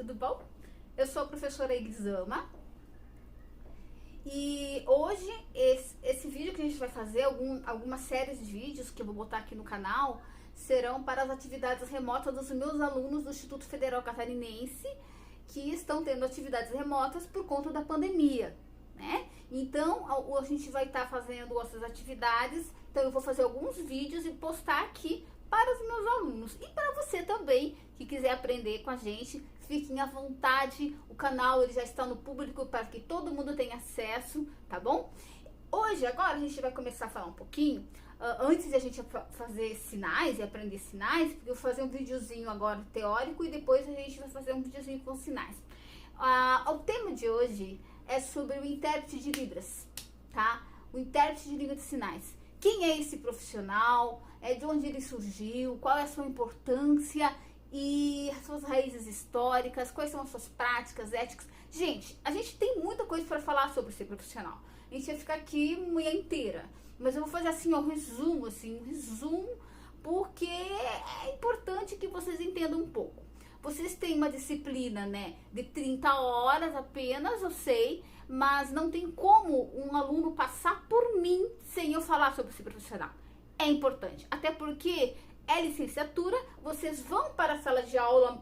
tudo bom? Eu sou a professora Elisama e hoje esse vídeo que a gente vai fazer, algumas séries de vídeos que eu vou botar aqui no canal, serão para as atividades remotas dos meus alunos do Instituto Federal Catarinense que estão tendo atividades remotas por conta da pandemia, né? Então a gente vai estar fazendo essas atividades, então eu vou fazer alguns vídeos e postar aqui para os meus alunos e para você também que quiser aprender com a gente. Fiquem à vontade, o canal ele já está no público para que todo mundo tenha acesso, tá bom? Hoje, agora, a gente vai começar a falar um pouquinho, antes de a gente fazer sinais e aprender sinais, eu vou fazer um videozinho agora teórico e depois a gente vai fazer um videozinho com sinais. O tema de hoje é sobre o intérprete de Libras, tá? O intérprete de língua de sinais. Quem é esse profissional? De onde ele surgiu? Qual é a sua importância? E as suas raízes históricas, quais são as suas práticas, éticas. Gente, a gente tem muita coisa para falar sobre esse profissional. A gente vai ficar aqui uma manhã inteira. Mas eu vou fazer assim, um resumo, porque é importante que vocês entendam um pouco. Vocês têm uma disciplina, né, de 30 horas apenas, eu sei, mas não tem como um aluno passar por mim sem eu falar sobre esse profissional. É importante, até porque é licenciatura, vocês vão para a sala de aula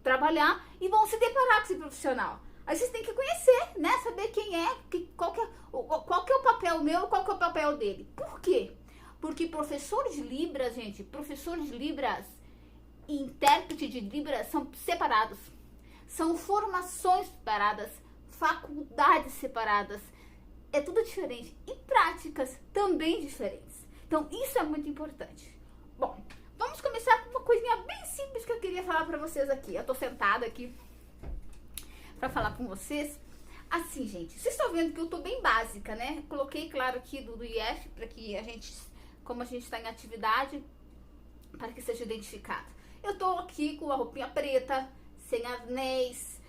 trabalhar e vão se deparar com esse profissional. Aí vocês têm que conhecer, né? Saber quem é, qual que é o papel meu, qual que é o papel dele. Por quê? Porque professor de Libras, gente, professor de Libras e intérprete de Libras são separados. São formações separadas, faculdades separadas. É tudo diferente. E práticas também diferentes. Então, isso é muito importante. Bom, vamos começar com uma coisinha bem simples que eu queria falar pra vocês aqui. Eu tô sentada aqui pra falar com vocês. Assim, gente, vocês estão vendo que eu tô bem básica, né? Coloquei, claro, aqui do IF pra que a gente, como a gente tá em atividade, para que seja identificado. Eu tô aqui com a roupinha preta, sem anéis,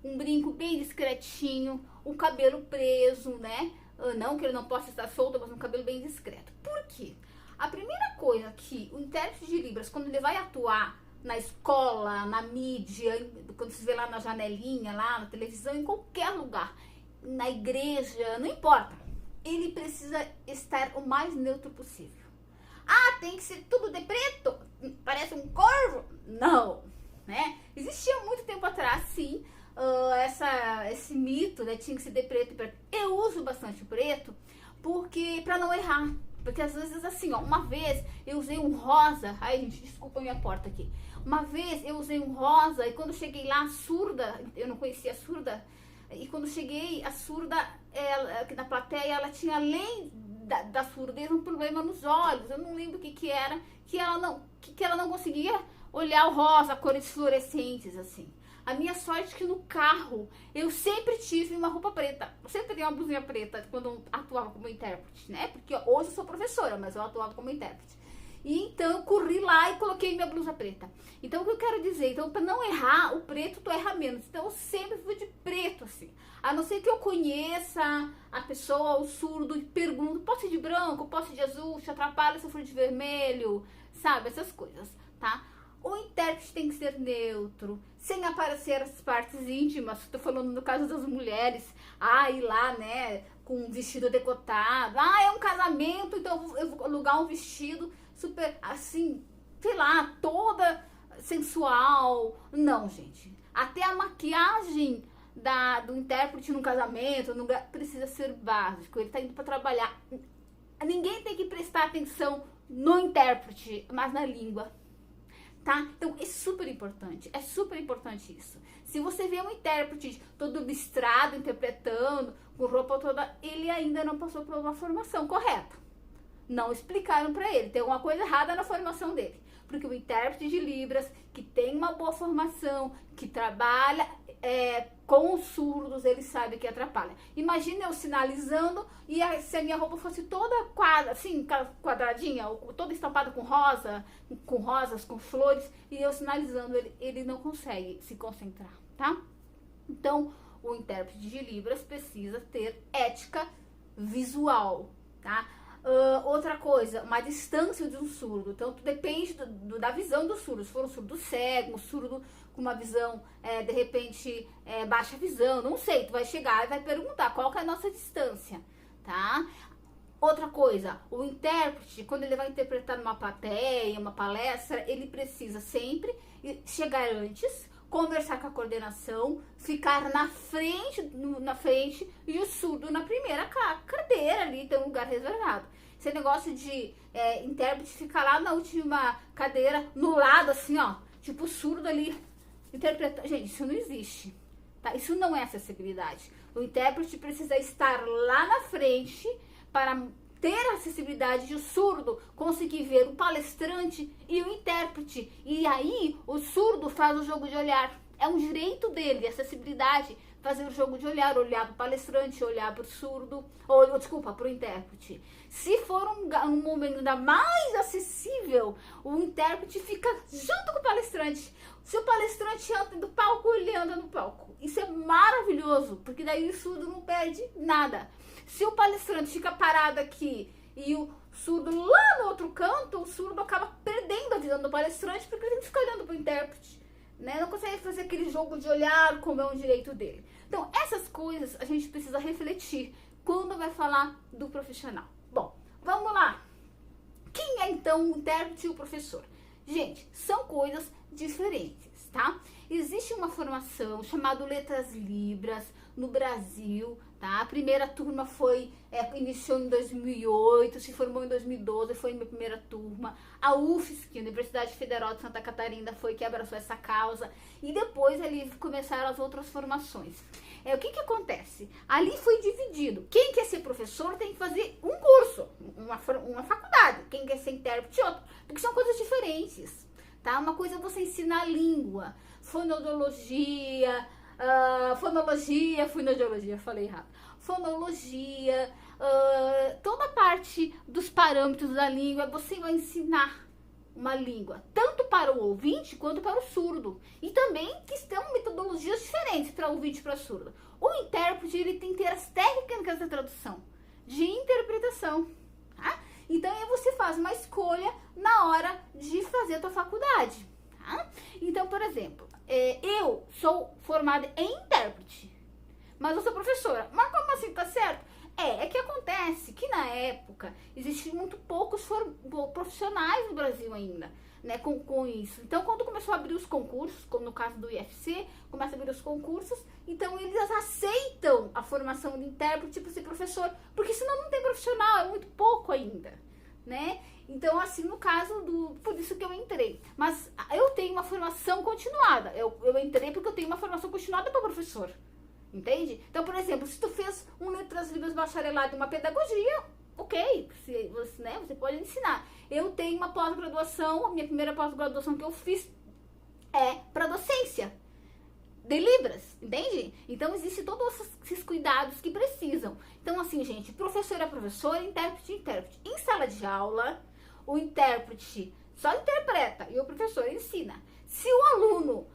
um brinco bem discretinho, o cabelo preso, né? Não que ele não possa estar solto, mas um cabelo bem discreto. Por quê? A primeira coisa que o intérprete de Libras, quando ele vai atuar na escola, na mídia, quando se vê lá na janelinha, lá na televisão, em qualquer lugar, na igreja, não importa, ele precisa estar o mais neutro possível. Ah, tem que ser tudo de preto? Parece um corvo? Não, né? Existia muito tempo atrás, sim, esse mito, né? Tinha que ser de preto e preto. Eu uso bastante preto porque para não errar. Porque às vezes assim, ó, uma vez eu usei um rosa, ai gente, desculpa a minha porta aqui. Uma vez eu usei um rosa e quando cheguei lá, a surda, eu não conhecia a surda, e quando cheguei, a surda, aqui na plateia, ela tinha além da surdez um problema nos olhos, eu não lembro o que era, que ela não conseguia olhar o rosa, cores fluorescentes, assim. A minha sorte é que no carro eu sempre tive uma roupa preta. Eu sempre tenho uma blusinha preta quando eu atuava como intérprete, né? Porque hoje eu sou professora, mas eu atuava como intérprete. E então eu corri lá e coloquei minha blusa preta. Então o que eu quero dizer? Então, para não errar, o preto tu erra menos. Então eu sempre fui de preto, assim. A não ser que eu conheça a pessoa, o surdo, e pergunto, posso ir de branco, posso ir de azul, te atrapalha se eu for de vermelho, sabe? Essas coisas, tá? O intérprete tem que ser neutro, sem aparecer as partes íntimas. Estou falando no caso das mulheres. Ir lá, né, com um vestido decotado. É um casamento, então eu vou alugar um vestido super, assim, sei lá, toda sensual. Não, gente. Até a maquiagem do intérprete no casamento precisa ser básico. Ele está indo para trabalhar. Ninguém tem que prestar atenção no intérprete, mas na língua. Tá? Então é super importante isso. Se você vê um intérprete todo listrado, interpretando, com roupa toda, ele ainda não passou por uma formação correta. Não explicaram pra ele, tem alguma coisa errada na formação dele. Porque o intérprete de Libras, que tem uma boa formação, que trabalha com os surdos, ele sabe que atrapalha. Imagina eu sinalizando e se a minha roupa fosse toda assim, quadradinha, ou toda estampada com rosa, com rosas, com flores, e eu sinalizando, ele não consegue se concentrar, tá? Então, o intérprete de Libras precisa ter ética visual, tá? Outra coisa, uma distância de um surdo. Então, depende da visão do surdo. Se for um surdo cego, um surdo com uma visão, de repente, baixa visão, não sei. Tu vai chegar e vai perguntar qual que é a nossa distância, tá? Outra coisa, o intérprete, quando ele vai interpretar numa plateia, uma palestra, ele precisa sempre chegar antes, conversar com a coordenação, ficar na frente e o surdo na primeira cadeira ali, tem um lugar reservado. Esse negócio de intérprete ficar lá na última cadeira, no lado assim, ó, tipo o surdo ali interpretando. Gente, isso não existe, tá? Isso não é acessibilidade. O intérprete precisa estar lá na frente para ter a acessibilidade de o surdo conseguir ver o palestrante e o intérprete. E aí o surdo faz o jogo de olhar. É um direito dele, acessibilidade, fazer o jogo de olhar para o palestrante, olhar para o surdo, para o intérprete. Se for um momento ainda mais acessível, o intérprete fica junto com o palestrante. Se o palestrante anda do palco, ele anda no palco. Isso é maravilhoso, porque daí o surdo não perde nada. Se o palestrante fica parado aqui e o surdo lá no outro canto, o surdo acaba perdendo a visão do palestrante porque ele tem que ficar olhando para o intérprete, né? Não consegue fazer aquele jogo de olhar como é um direito dele. Então, essas coisas a gente precisa refletir quando vai falar do profissional. Bom, vamos lá. Quem é então o intérprete e o professor? Gente, são coisas diferentes, tá? Existe uma formação chamada Letras Libras no Brasil, tá? A primeira turma iniciou em 2008, se formou em 2012, foi minha primeira turma. A UFSC, Universidade Federal de Santa Catarina, foi que abraçou essa causa. E depois ali começaram as outras formações. O que acontece? Ali foi dividido. Quem quer ser professor tem que fazer um curso, uma faculdade. Quem quer ser intérprete, outro. Porque são coisas diferentes, tá? Uma coisa é você ensinar língua, fonologia, falei errado. Fonologia, toda a parte dos parâmetros da língua, você vai ensinar uma língua, tanto para o ouvinte quanto para o surdo. E também que estão metodologias diferentes para ouvinte e para surdo. O intérprete, ele tem que ter as técnicas da tradução, de interpretação, tá? Então, aí você faz uma escolha na hora de fazer a tua faculdade, tá? Então, por exemplo, eu sou formada em intérprete, mas eu sou professora. Mas como assim, tá certo? É que acontece que na época existiam muito poucos profissionais no Brasil ainda, né, com isso. Então, quando começou a abrir os concursos, como no caso do IFC, começa a abrir os concursos, então eles aceitam a formação de intérprete para ser professor, porque senão não tem profissional, é muito pouco ainda, né? Então, assim, no caso por isso que eu entrei. Mas eu tenho uma formação continuada. Eu entrei porque eu tenho uma formação continuada para professor. Entende? Então, por exemplo, se tu fez um Letras Libras bacharelado em uma pedagogia, ok, você pode ensinar. Eu tenho uma pós-graduação, a minha primeira pós-graduação que eu fiz é para docência de Libras, entende? Então, existem todos esses cuidados que precisam. Então, assim, gente, professor é professor, intérprete é intérprete. Em sala de aula, o intérprete só interpreta e o professor ensina. Se o aluno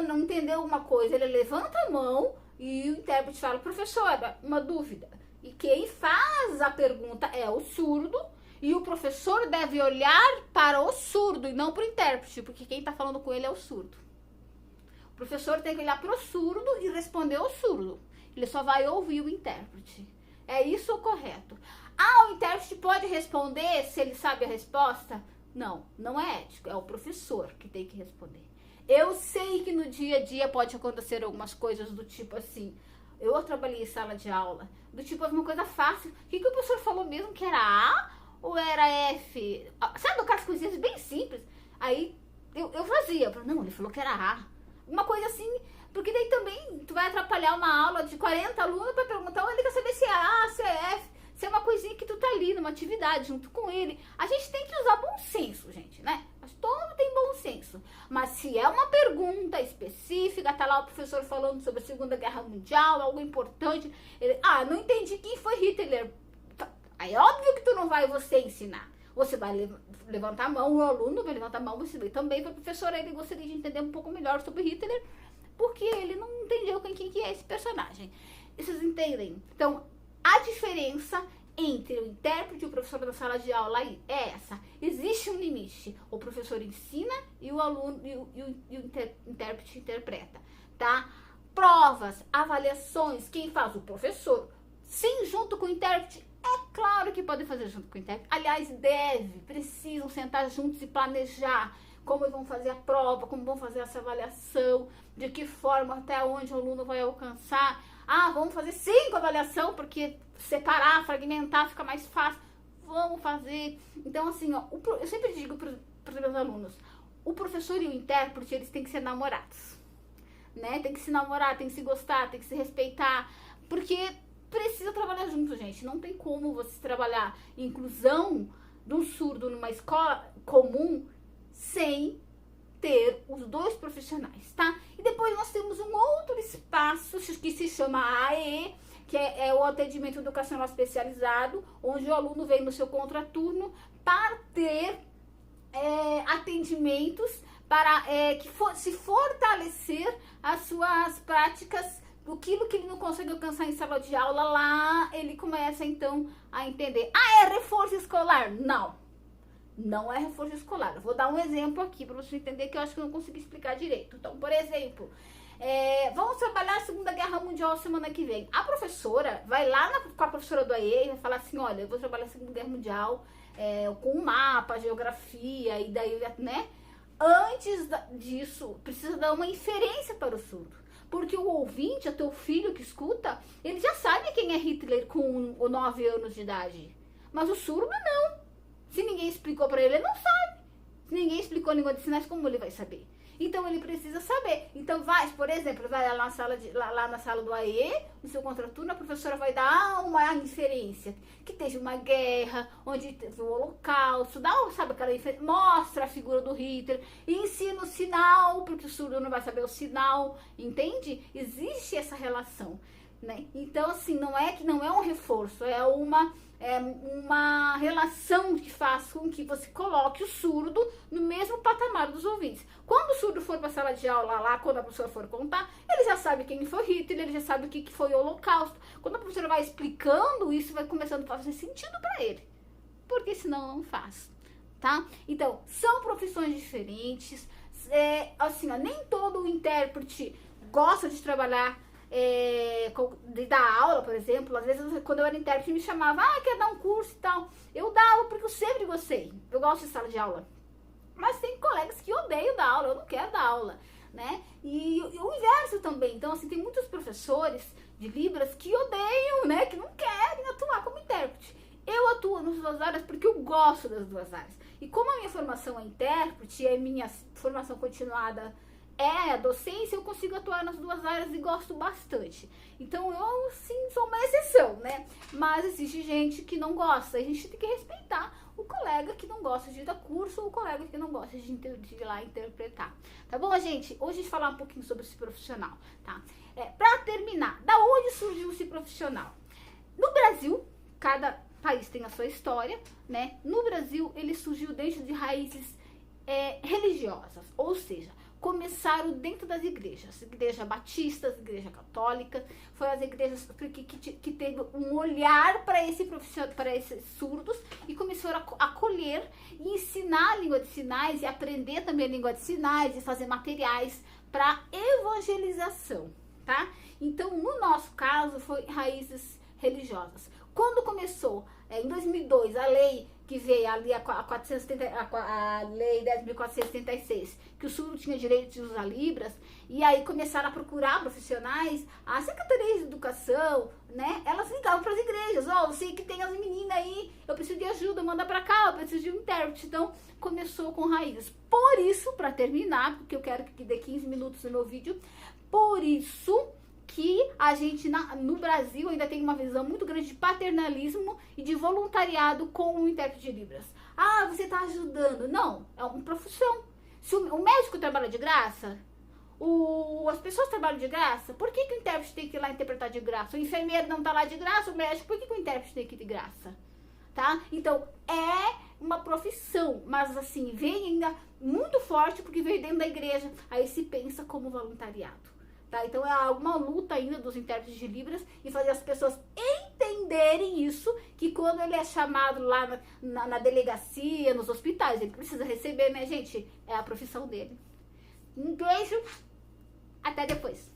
não entendeu uma coisa, ele levanta a mão e o intérprete fala: professora, uma dúvida. E quem faz a pergunta é o surdo, e o professor deve olhar para o surdo e não para o intérprete, porque quem está falando com ele é o surdo. O professor tem que olhar para o surdo e responder ao surdo. Ele só vai ouvir o intérprete. É isso o correto. O intérprete pode responder se ele sabe a resposta? Não, não é ético. É o professor que tem que responder. Eu sei que no dia a dia pode acontecer algumas coisas do tipo assim. Eu trabalhei em sala de aula, do tipo uma coisa fácil. O que o professor falou mesmo? Que era A ou era F? Sabe aquelas coisinhas bem simples? Aí eu fazia. Não, ele falou que era A. Uma coisa assim, porque daí também tu vai atrapalhar uma aula de 40 alunos para perguntar, ele quer saber se é A, se é F, se é uma coisinha que tu tá ali numa atividade junto com ele. A gente tem que usar bom senso, gente, né? Mas todo mundo tem bom senso. Mas se é uma pergunta específica, tá lá o professor falando sobre a Segunda Guerra Mundial, algo importante, ele, não entendi quem foi Hitler. Aí é óbvio que tu não vai você ensinar. Você vai levantar a mão, o aluno vai levantar a mão, você vai também para o professor, ele gostaria de entender um pouco melhor sobre Hitler, porque ele não entendeu quem que é esse personagem. Vocês entendem? Então, a diferença entre o intérprete e o professor da sala de aula aí é essa. Existe um limite. O professor ensina e o aluno e o intérprete interpreta, tá? Provas, avaliações, quem faz? O professor. Sim, junto com o intérprete. É claro que podem fazer junto com o intérprete. Aliás, precisam sentar juntos e planejar como vão fazer a prova, como vão fazer essa avaliação, de que forma, até onde o aluno vai alcançar. Ah, vamos fazer 5 avaliação, porque separar, fragmentar fica mais fácil. Vamos fazer. Então, assim, ó, eu sempre digo para os meus alunos, o professor e o intérprete, eles têm que ser namorados, né? Tem que se namorar, tem que se gostar, tem que se respeitar, porque precisa trabalhar junto, gente. Não tem como você trabalhar inclusão de um surdo numa escola comum sem ter os 2 profissionais, tá? E depois nós temos um outro espaço que se chama AE, que é o atendimento educacional especializado, onde o aluno vem no seu contraturno para ter atendimentos para se fortalecer as suas práticas, aquilo que ele não consegue alcançar em sala de aula. Lá ele começa então a entender. Ah, é reforço escolar? Não é reforço escolar. Eu vou dar um exemplo aqui para você entender, que eu acho que eu não consegui explicar direito. Então, por exemplo, vamos trabalhar a Segunda Guerra Mundial semana que vem. A professora vai lá com a professora do AE e vai falar assim, olha, eu vou trabalhar a Segunda Guerra Mundial com um mapa, geografia, e daí, né? Antes disso, precisa dar uma inferência para o surdo. Porque o ouvinte, o teu filho que escuta, ele já sabe quem é Hitler com 9 anos de idade. Mas o surdo não. Se ninguém explicou para ele, ele não sabe. Se ninguém explicou a língua de sinais, como ele vai saber? Então ele precisa saber. Então por exemplo, vai lá na sala do AE, no seu contraturno, a professora vai dar uma inferência. Que teve uma guerra, onde teve o Holocausto, sabe aquela inferência? Mostra a figura do Hitler, e ensina o sinal, porque o surdo não vai saber o sinal, entende? Existe essa relação, né? Então, assim, não é um reforço, é uma relação que faz com que você coloque o surdo no mesmo patamar dos ouvintes. Quando o surdo for para a sala de aula, lá, quando a professora for contar, ele já sabe quem foi Hitler, ele já sabe o que foi o Holocausto. Quando a professora vai explicando, isso vai começando a fazer sentido para ele, porque senão não faz, tá? Então, são profissões diferentes, assim, ó, nem todo intérprete gosta de trabalhar, de dar aula, por exemplo. Às vezes, quando eu era intérprete, me chamava, quer dar um curso e tal. Eu dava porque eu sempre gostei. Eu gosto de sala de aula. Mas tem colegas que odeiam dar aula, eu não quero dar aula, né? E o inverso também. Então, assim, tem muitos professores de Libras que odeiam, né? Que não querem atuar como intérprete. Eu atuo nas 2 áreas porque eu gosto das 2 áreas. E como a minha formação é intérprete e a minha formação continuada é a docência, eu consigo atuar nas 2 áreas e gosto bastante. Então, eu, sim, sou uma exceção, né? Mas existe gente que não gosta. A gente tem que respeitar o colega que não gosta de dar curso ou o colega que não gosta de ir lá interpretar. Tá bom, gente? Hoje a gente vai falar um pouquinho sobre esse profissional, tá? Pra terminar, da onde surgiu esse profissional? No Brasil, cada país tem a sua história, né? No Brasil, ele surgiu dentro de raízes religiosas, ou seja, começaram dentro das igrejas, igreja batista, igreja católica, foram as igrejas que teve um olhar para esses surdos e começaram a acolher e ensinar a língua de sinais e aprender também a língua de sinais e fazer materiais para evangelização, tá? Então, no nosso caso, foi raízes religiosas. Quando começou, em 2002, a lei que veio ali, a lei 10.476, que o surdo tinha direito de usar Libras, e aí começaram a procurar profissionais, a Secretaria de Educação, né, elas ligavam para as igrejas, eu sei que tem as meninas aí, eu preciso de ajuda, manda para cá, eu preciso de um intérprete. Então, começou com raízes. Por isso, para terminar, porque eu quero que dê 15 minutos no meu vídeo, por isso que a gente no Brasil ainda tem uma visão muito grande de paternalismo e de voluntariado com o intérprete de Libras. Você está ajudando. Não, é uma profissão. Se o médico trabalha de graça, as pessoas trabalham de graça, por que o intérprete tem que ir lá interpretar de graça? O enfermeiro não está lá de graça, o médico, por que o intérprete tem que ir de graça? Tá? Então, é uma profissão, mas assim, vem ainda muito forte porque veio dentro da igreja, aí se pensa como voluntariado. Tá? tá? Então é alguma luta ainda dos intérpretes de Libras em fazer as pessoas entenderem isso, que quando ele é chamado lá na delegacia, nos hospitais, ele precisa receber, né, gente? É a profissão dele. Um beijo, até depois.